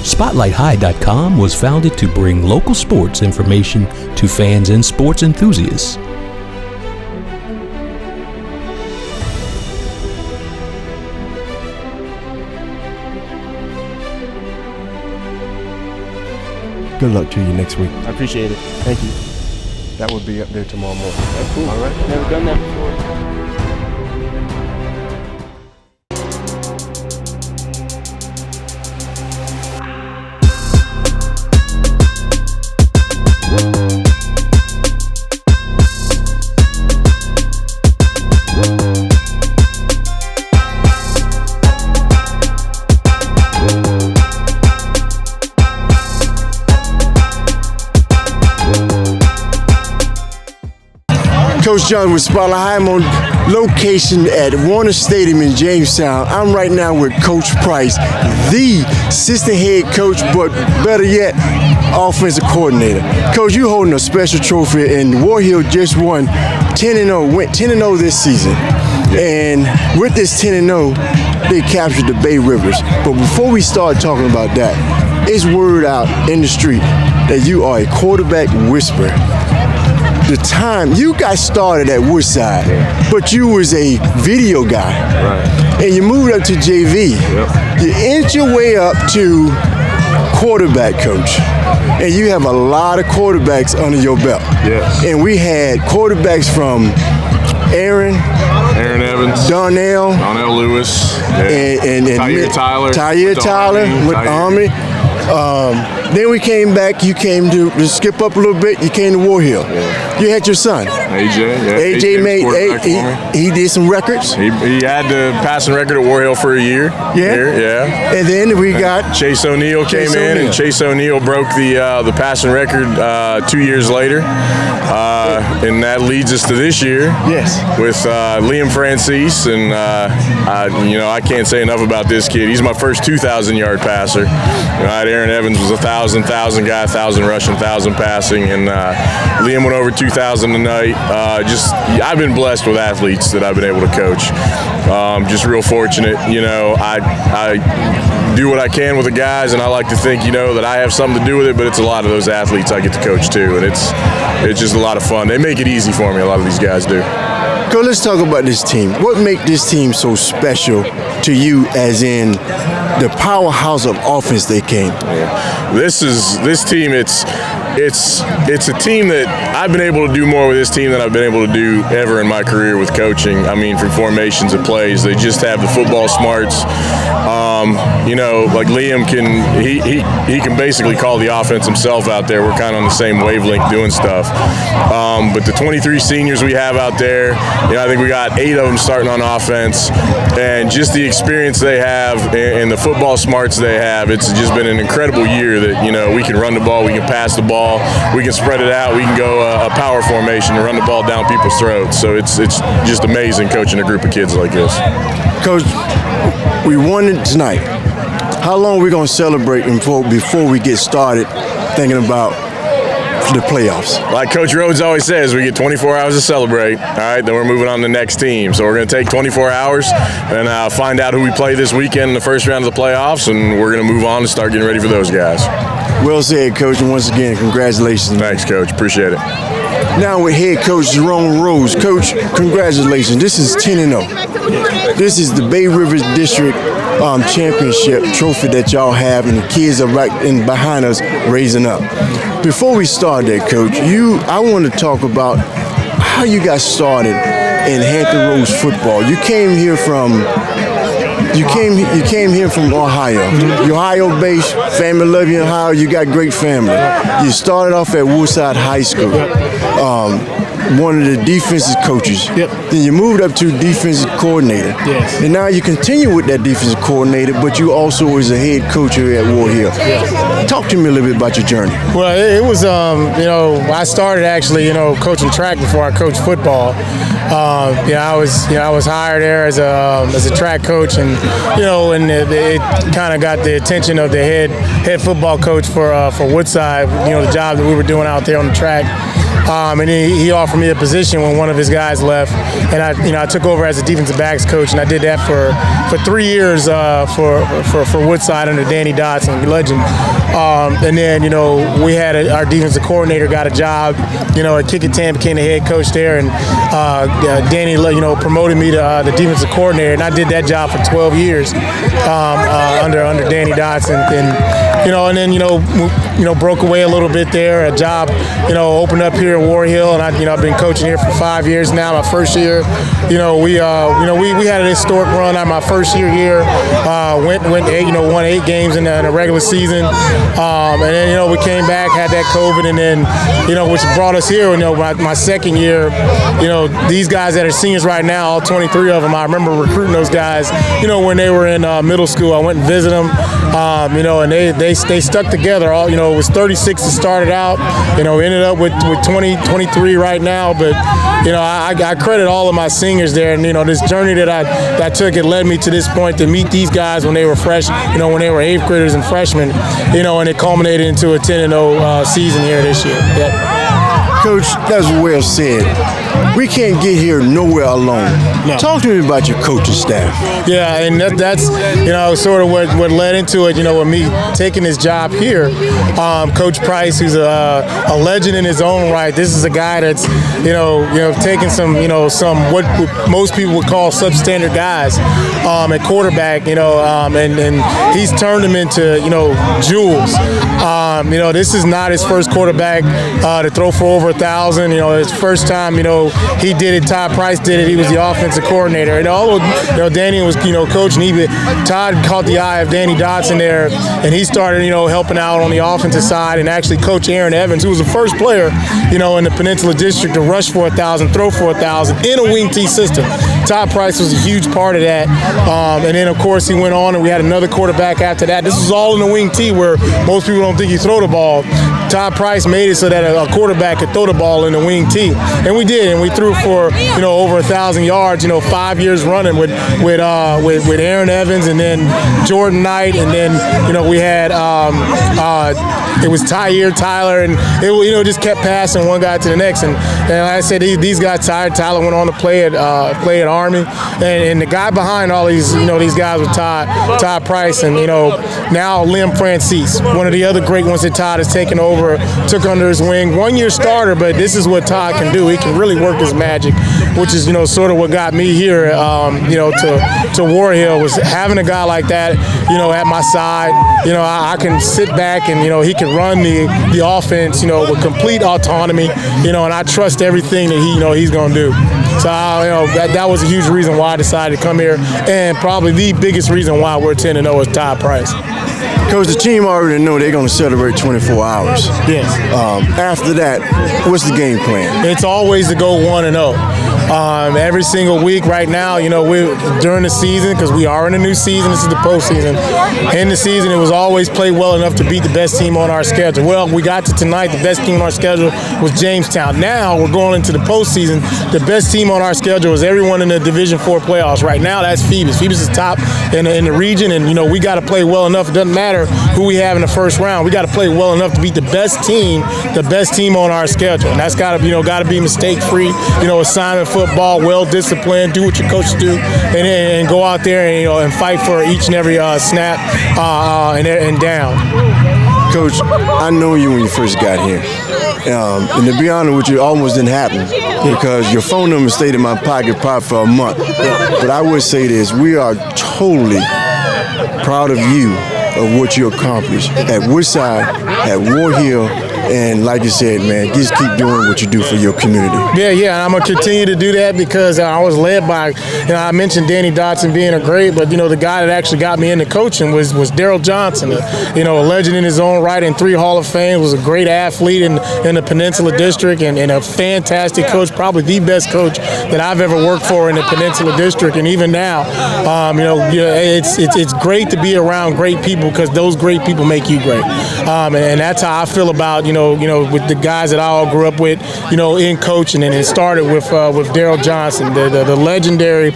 SpotlightHigh.com was founded to bring local sports information to fans and sports enthusiasts. Good luck to you next week. I appreciate it. Thank you. That will be up there tomorrow morning. That's cool. All right. Never done that before. Coach John with Spotlight High. I'm on location at Warner Stadium in Jamestown. I'm right now with Coach Price, the assistant head coach, but better yet, offensive coordinator. Coach, you holding a special trophy, and Warhill just won 10-0, went 10-0 this season. And with this 10-0, they captured the Bay Rivers. But before we start talking about that, it's word out in the street that you are a quarterback whisperer. The time you got started at Woodside, but you was a video guy, right, and you moved up to JV. Yep. You inched your way up to quarterback coach, and you have a lot of quarterbacks under your belt. Yes. And we had quarterbacks from Aaron Evans, Darnell Lewis, and Tyre Tyler with Army. Then we came back. You came to skip up a little bit. You came to Warhill. Yeah. You had your son. AJ made. He did some records. He had the passing record at Warhill for a year. Yeah. And then we got Chase O'Neal came in, and Chase O'Neal broke the passing record 2 years later. And that leads us to this year. Yes. With Liam Francis, and I can't say enough about this kid. He's my first 2,000-yard passer. Aaron Evans was 1,000 guy, 1,000 rushing, 1,000 passing, and Liam went over 2,000 tonight. I've been blessed with athletes that I've been able to coach. Just real fortunate. I do what I can with the guys, and I like to think, that I have something to do with it, but it's a lot of those athletes I get to coach too, and it's just a lot of fun. They make it easy for me, a lot of these guys do. Go, let's talk about this team. What makes this team so special to you, as in the powerhouse of offense they came? Yeah. This team, it's a team that I've been able to do more with this team than I've been able to do ever in my career with coaching. I mean, from formations and plays, they just have the football smarts. Like Liam he can basically call the offense himself out there. We're kind of on the same wavelength doing stuff. But the 23 seniors we have out there, I think we got 8 of them starting on offense, and just the experience they have and the football smarts they have, it's just been an incredible year that, we can run the ball, we can pass the ball, we can spread it out, we can go a power formation and run the ball down people's throats. So it's just amazing coaching a group of kids like this. Coach, we won it tonight. How long are we going to celebrate before we get started thinking about the playoffs? Like Coach Rhodes always says, we get 24 hours to celebrate. All right, then we're moving on to the next team. So we're going to take 24 hours and find out who we play this weekend in the first round of the playoffs, and we're going to move on and start getting ready for those guys. Well said, Coach, and once again, congratulations. Thanks, Coach. Appreciate it. Now with head coach Jerome Rhodes. Coach, congratulations. This is 10-0. This is the Bay Rivers District Championship trophy that y'all have, and the kids are right in behind us raising up. Before we start that, Coach, I want to talk about how you got started in Hampton Roads football. You came here from Ohio. You're Ohio-based, family love you in Ohio. You got great family. You started off at Woodside High School. One of the defensive coaches. Yep. Then you moved up to defensive coordinator. Yes. And now you continue with that defensive coordinator, but you also was a head coach here at Warhill. Yes. Talk to me a little bit about your journey. Well, it was, I started actually, coaching track before I coached football. I was hired there as a track coach, and it kind of got the attention of the head football coach for Woodside. The job that we were doing out there on the track. and he offered me a position when one of his guys left, and I took over as a defensive backs coach, and I did that for 3 years for Woodside under Danny Dotson, legend. And then we had our defensive coordinator got a job, at Kickingham, became the head coach there, and Danny promoted me to the defensive coordinator, and I did that job for 12 years under Danny Dotson, and then broke away a little bit there. A job opened up here in Warhill, and I've been coaching here for 5 years now. My first year, we had a historic run on my first year here. Won 8 games in a regular season, and then we came back, had that COVID, and then which brought us here. My second year, these guys that are seniors right now, all 23 of them, I remember recruiting those guys, when they were in middle school. I went and visited them, and they stuck together. All it was 36 that started out, ended up with 23 right now. But I credit all of my seniors there, and this journey that I took, it led me to this point to meet these guys when they were fresh, when they were 8th graders and freshmen, and it culminated into a 10-0 season here this year. Yeah. Coach, that's well said. We can't get here nowhere alone. No. Talk to me about your coaching staff. Yeah, and that's sort of what led into it. With me taking this job here, Coach Price, who's a legend in his own right. This is a guy that's taking some what most people would call substandard guys at quarterback. And he's turned them into jewels. This is not his first quarterback to throw for over 1,000. His first time he did it. Todd Price did it. He was the offensive coordinator. And although Danny was coaching, Todd caught the eye of Danny Dotson there, and he started helping out on the offensive side, and actually Coach Aaron Evans, who was the first player in the Peninsula District to rush for 1,000, throw for 1,000 in a wing T system. Todd Price was a huge part of that, and then of course he went on, and we had another quarterback after that. This was all in the wing T, where most people don't think you throw the ball. Todd Price made it so that a quarterback could throw the ball in the wing T, and we did, and we threw for over 1,000 yards, 5 years running with Aaron Evans, and then Jordan Knight, and then we had it was Tyler, and it just kept passing one guy to the next, and like I said, these guys, Tyler went on to play at Army, and the guy behind all these these guys was Todd Price, and now Lim Francis, one of the other great ones that Todd has taken over, took under his wing. 1 year starter, but this is what Todd can do. He can really work his magic, which is sort of what got me here to Warhill, was having a guy like that at my side. I can sit back and he can run the offense with complete autonomy, and I trust everything that he's going to do. So that was a huge reason why I decided to come here, and probably the biggest reason why we're 10-0 is Todd Price. Coach, the team already know they're going to celebrate 24 hours. Yes. After that, what's the game plan? It's always to go 1-0. Every single week right now, we're during the season, because we are in a new season. This is the postseason. In the season, it was always play well enough to beat the best team on our schedule. Well, we got to tonight. The best team on our schedule was Jamestown. Now we're going into the postseason. The best team on our schedule is everyone in the Division IV playoffs. Right now, that's Phoebus. Phoebus is top in the region, and we got to play well enough. It doesn't matter who we have in the first round. We got to play well enough to beat the best team on our schedule, and that's got to be mistake-free. Assignment football, well-disciplined, do what your coaches do, and go out there and fight for each and every snap and down. Coach, I know you when you first got here. And to be honest with you, it almost didn't happen because your phone number stayed in my pocket probably for a month. But I would say this, we are totally proud of you, of what you accomplished at Woodside, at Warhill, and like you said, man, just keep doing what you do for your community. Yeah, I'm going to continue to do that because I was led by, I mentioned Danny Dotson being a great, but, the guy that actually got me into coaching was Daryl Johnson, a legend in his own right, and 3 Hall of Fame, was a great athlete in the Peninsula District, and a fantastic coach, probably the best coach that I've ever worked for in the Peninsula District, and even now, it's great to be around great people people because those great people make you great. And that's how I feel about, with the guys that I all grew up with, in coaching. And it started with Daryl Johnson, the legendary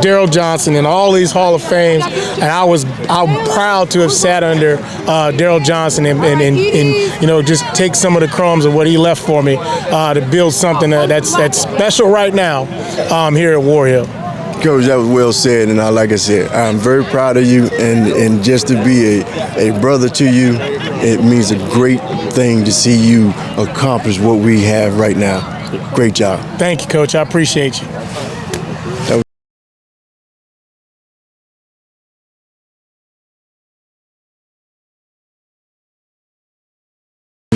Daryl Johnson, and all these Hall of Fames. And I'm proud to have sat under Daryl Johnson and just take some of the crumbs of what he left for me to build something that's special right now here at Warhill. Coach, that was well said, and like I said, I'm very proud of you, and just to be a brother to you, it means a great thing to see you accomplish what we have right now. Great job. Thank you, Coach. I appreciate you.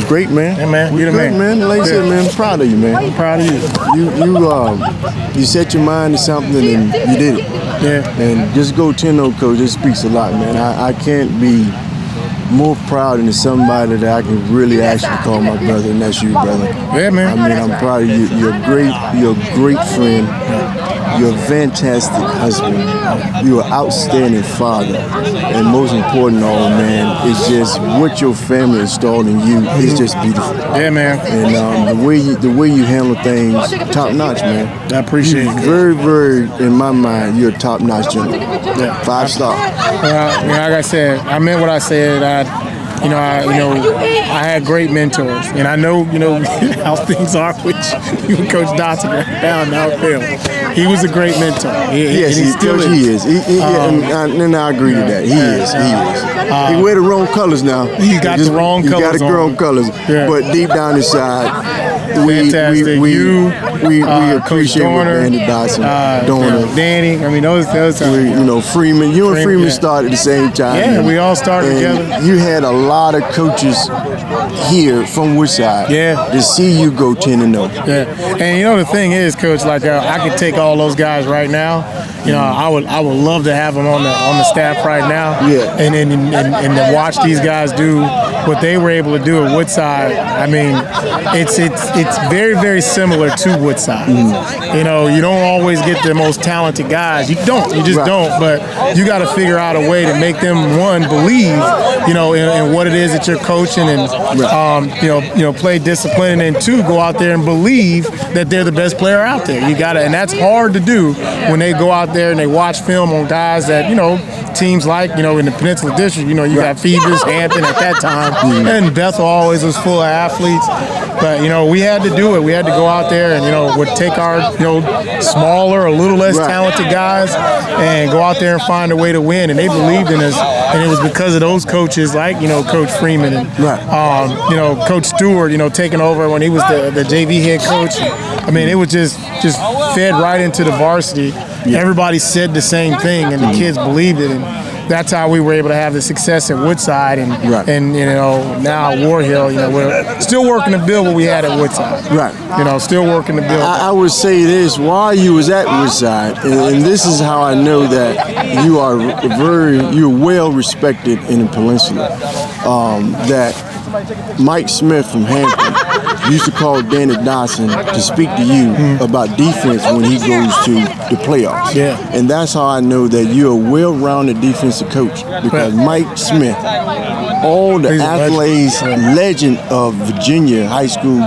Great, man. Hey, man. You're the man. Like I said, man, I'm proud of you, man. I'm proud of you. You set your mind to something and you did it. Yeah. And just go 10-0, Coach. It speaks a lot, man. I can't be more proud than somebody that I can really actually call my brother, and that's you, brother. Yeah, man. I mean, I'm proud of you. You're a great friend. You're a fantastic husband. You're an outstanding father. And most important of all, man, it's just what your family installed in you is just beautiful. Yeah, man. And the way you handle things, top notch, man. I appreciate it. Very, very, in my mind, you're a top notch gentleman. Yeah. 5-star. Like I said, I meant what I said. I had great mentors, and I know, how things are with Coach Dotson down outfield. He was a great mentor. Yes, he still is. And I agree to that. He is. He wear the wrong colors now. He got the wrong colors. He got the wrong colors. Yeah. But deep down inside, we appreciate what Randy Dotson, Dorner, Danny. I mean, those Freeman. You and Freeman started at the same time. Yeah, we all started together. You had a lot of coaches here from Woodside. Yeah. To see you go 10-0. Yeah, and the thing is, Coach, like I could take all those guys right now. I would love to have them on the staff right now. Yeah. And to watch these guys do what they were able to do at Woodside. I mean, it's very, very similar to Woodside. You don't always get the most talented guys. You just don't. But you got to figure out a way to make them believe, in what it is that you're coaching, and play discipline, and two, go out there and believe that they're the best player out there. You got to, and that's hard to do when they go out there and they watch film on guys that teams like in the Peninsula District. You got Phoebus, Hampton at that time, and Bethel always was full of athletes. But we had to do it. We had to go out there and would take our smaller, a little less talented guys, and go out there and find a way to win. And they believed in us, and it was because of those coaches like Coach Freeman and Coach Stewart, taking over when he was the JV head coach. I mean, it was just fed right into the varsity. Yeah. Everybody said the same thing, and the kids believed it. And that's how we were able to have the success at Woodside, and now at Warhill. We're still working to build what we had at Woodside. Right. Still working to build. I would say this: while you was at Woodside, and this is how I know that you're well respected in the Peninsula. That Mike Smith from Hampton used to call Danny Dotson to speak to you about defense when he goes to the playoffs. Yeah. And that's how I know that you're a well-rounded defensive coach, because Mike Smith, all the accolades, legend of Virginia high school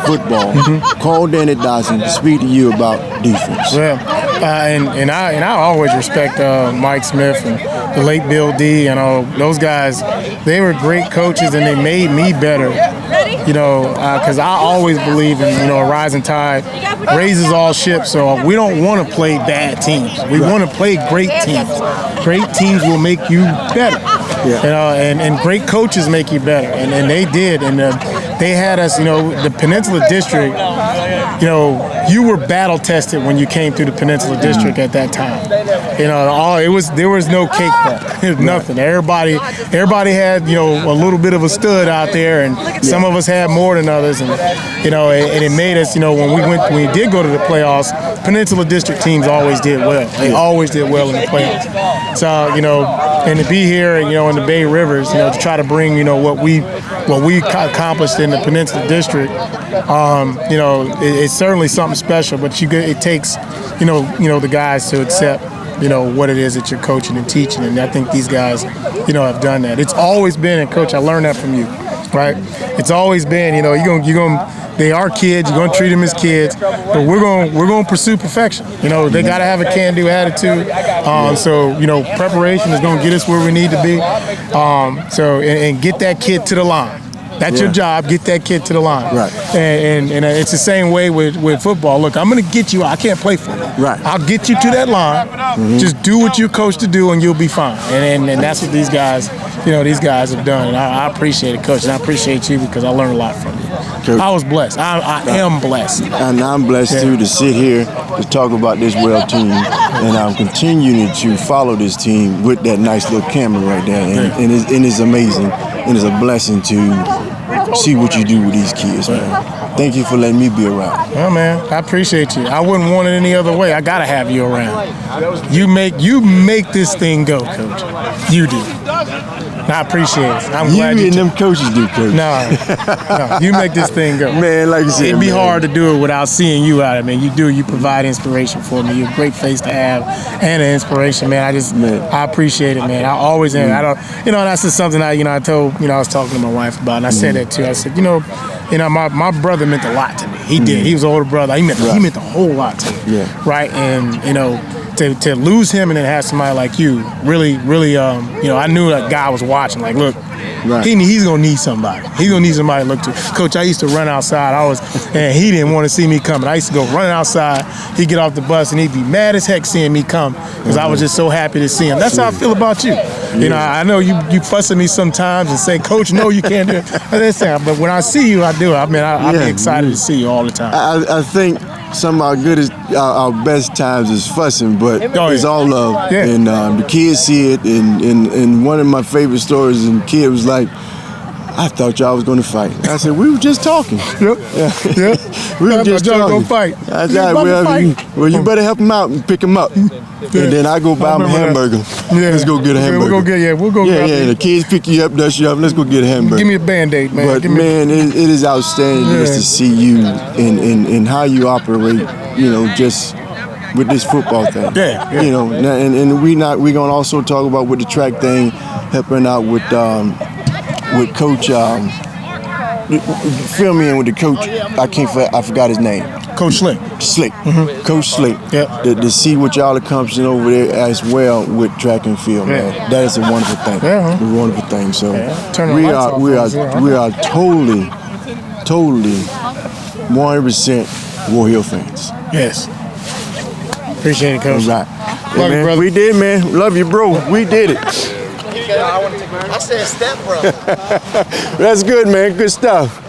football, called Danny Dotson to speak to you about defense. And I always respect Mike Smith and the late Bill D. Those guys, they were great coaches, and they made me better. Because I always believe in a rising tide raises all ships. So we don't want to play bad teams. We want to play great teams. Great teams will make you better. Yeah. And great coaches make you better, and they did. And they had us, the Peninsula District. You were battle tested when you came through the Peninsula District at that time. There was no cakewalk. It was nothing. Everybody had a little bit of a stud out there, and some of us had more than others. And and it made us when we did go to the playoffs, Peninsula District teams always did well. They always did well in the playoffs. So and to be here, in the Bay Rivers, to try to bring what we accomplished in the Peninsula District, it's certainly something special. But it takes the guys to accept what it is that you're coaching and teaching. And I think these guys, have done that. It's always been, and Coach, I learned that from you, right? It's always been, they are kids. You're gonna treat them as kids, but we're gonna pursue perfection. They gotta have a can-do attitude. So preparation is gonna get us where we need to be. And get that kid to the line. That's your job. Get that kid to the line. Right. And it's the same way with football. Look, I'm going to get you. I can't play for you. Right. I'll get you to that line. Mm-hmm. Just do what you're coached to do, and you'll be fine. And that's what these guys have done. And I appreciate it, Coach, and I appreciate you because I learned a lot from you. Coach, I was blessed. I am blessed. And I'm blessed too to sit here to talk about this well team, and I'm continuing to follow this team with that nice little camera right there, and it's amazing, and it's a blessing to see what you do with these kids, man. Thank you for letting me be around. Well, man, I appreciate you. I wouldn't want it any other way. I gotta have you around. You make this thing go, Coach. You do. I appreciate it. I'm glad you and them coaches do, Coach. No, you make this thing go. Man, like you said, it'd be hard to do it without seeing you out. You do. You provide inspiration for me. You're a great face to have and an inspiration, man. I appreciate it, man. I always am. I don't, and that's just something I told, I was talking to my wife about, and I said that too. I said, my brother meant a lot to me. He did. He was an older brother. He meant a whole lot to me. Yeah. Right. And to lose him and then have somebody like you really, I knew that guy was watching. Like, look, he's gonna need somebody. He's gonna need somebody to look to. Coach, I used to run outside. And he didn't want to see me coming. I used to go running outside. He'd get off the bus and he'd be mad as heck seeing me come because I was just so happy to see him. That's how I feel about you. I know you fuss at me sometimes and say, Coach, no, you can't do it. But when I see you, I do it. I'll be excited to see you all the time. I think some of our best times is fussing, but it's all love. Yeah. And the kids see it. And one of my favorite stories, and the kid was like, I thought y'all was going to fight. I said, we were just talking. Yep. We were just talking. Going to fight. I said, you better help him out and pick him up. And then I go buy him a hamburger. Let's go get a hamburger. We'll go. Yeah. The kids pick you up, dust you up. Let's go get a hamburger. Give me a Band-Aid, man. But man, it is outstanding just to see you and how you operate. Just with this football thing. Yeah. And we're gonna also talk about with the track thing, helping out with Coach. Fill me in with the coach. I forgot his name. Coach Slick. Mm-hmm. Coach Slick. Yeah. To see what y'all accomplishing over there as well with track and field, man. That is a wonderful thing. Yeah. A wonderful thing. So we are totally 100% Warhill fans. Yes. Appreciate it, Coach. All right. Love you, brother. We did, man. Love you, bro. We did it. I said step, bro. That's good, man. Good stuff.